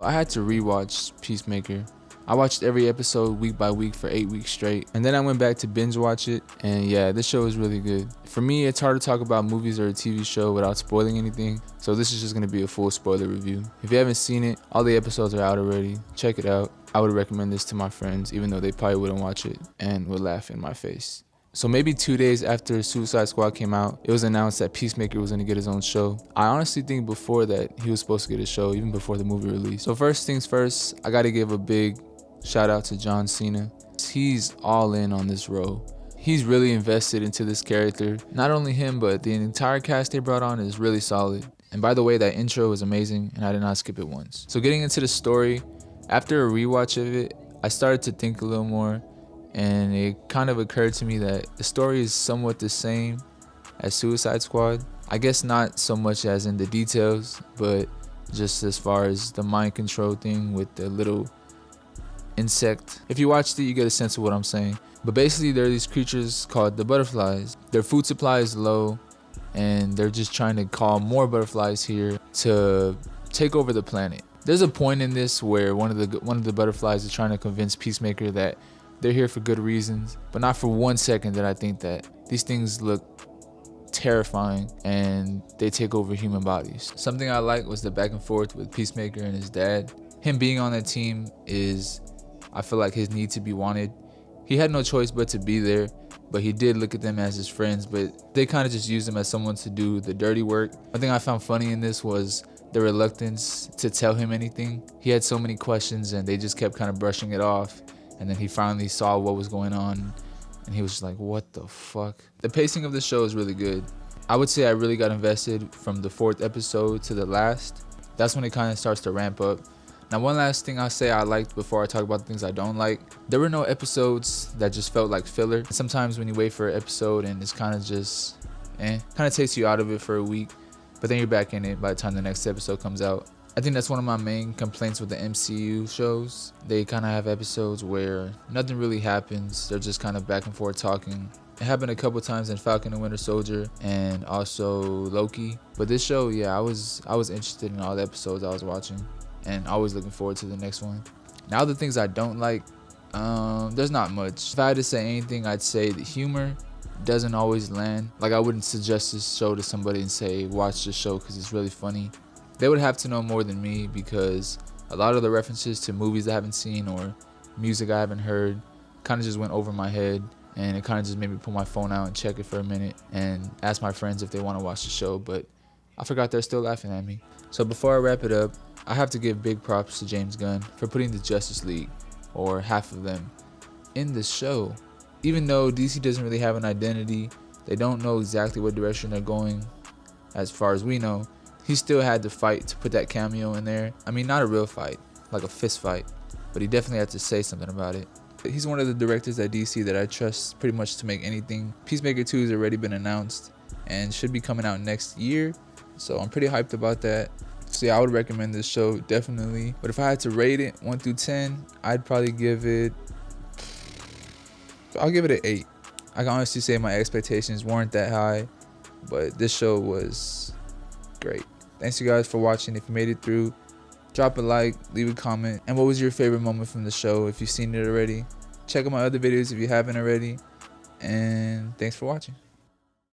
I had to rewatch Peacemaker. I watched every episode week by week for 8 weeks straight, and then I went back to binge watch it, and yeah, this show is really good. For me, it's hard to talk about movies or a TV show without spoiling anything, so this is just going to be a full spoiler review. If you haven't seen it, all the episodes are out already. Check it out. I would recommend this to my friends, even though they probably wouldn't watch it and would laugh in my face. So maybe 2 days after Suicide Squad came out, it was announced that Peacemaker was going to get his own show. I honestly think before that, he was supposed to get a show, even before the movie released. So first things first, I got to give a big shout out to John Cena. He's all in on this role. He's really invested into this character. Not only him, but the entire cast they brought on is really solid. And by the way, that intro was amazing, and I did not skip it once. So getting into the story, after a rewatch of it, I started to think a little more, and it kind of occurred to me that the story is somewhat the same as Suicide Squad. I guess not so much as in the details, but just as far as the mind control thing with the little insect. If you watched it, you get a sense of what I'm saying. But basically, there are these creatures called the butterflies. Their food supply is low, and they're just trying to call more butterflies here to take over the planet. There's a point in this where one of the butterflies is trying to convince Peacemaker that they're here for good reasons, but not for 1 second did I think that these things look terrifying and they take over human bodies. Something I like was the back and forth with Peacemaker and his dad. Him being on that team is, I feel like, his need to be wanted. He had no choice but to be there, but he did look at them as his friends, but they kind of just used him as someone to do the dirty work. One thing I found funny in this was the reluctance to tell him anything. He had so many questions and they just kept kind of brushing it off. And then he finally saw what was going on, and he was just like, what the fuck? The pacing of the show is really good. I would say I really got invested from the 4th episode to the last. That's when it kind of starts to ramp up. Now, one last thing I'll say I liked before I talk about the things I don't like. There were no episodes that just felt like filler. Sometimes when you wait for an episode and it's kind of just, kind of takes you out of it for a week, but then you're back in it by the time the next episode comes out. I think that's one of my main complaints with the MCU shows. They kind of have episodes where nothing really happens. They're just kind of back and forth talking. It happened a couple times in Falcon and Winter Soldier and also Loki. But this show, yeah, I was interested in all the episodes I was watching, and always looking forward to the next one. Now the things I don't like, there's not much. If I had to say anything, I'd say the humor doesn't always land. Like, I wouldn't suggest this show to somebody and say, watch this show because it's really funny. They would have to know more than me, because a lot of the references to movies I haven't seen or music I haven't heard kind of just went over my head, and it kind of just made me pull my phone out and check it for a minute and ask my friends if they want to watch the show, but I forgot they're still laughing at me. So before I wrap it up, I have to give big props to James Gunn for putting the Justice League, or half of them, in this show. Even though DC doesn't really have an identity, they don't know exactly what direction they're going as far as we know, he still had to fight to put that cameo in there. I mean, not a real fight, like a fist fight, but he definitely had to say something about it. He's one of the directors at DC that I trust pretty much to make anything. Peacemaker 2 has already been announced and should be coming out next year, so I'm pretty hyped about that. So yeah, I would recommend this show, definitely. But if I had to rate it 1 through 10, I'd probably give it, I'll give it an 8. I can honestly say my expectations weren't that high, but this show was great. Thanks you guys for watching. If you made it through, drop a like, leave a comment, and what was your favorite moment from the show if you've seen it already. Check out my other videos if you haven't already, and thanks for watching.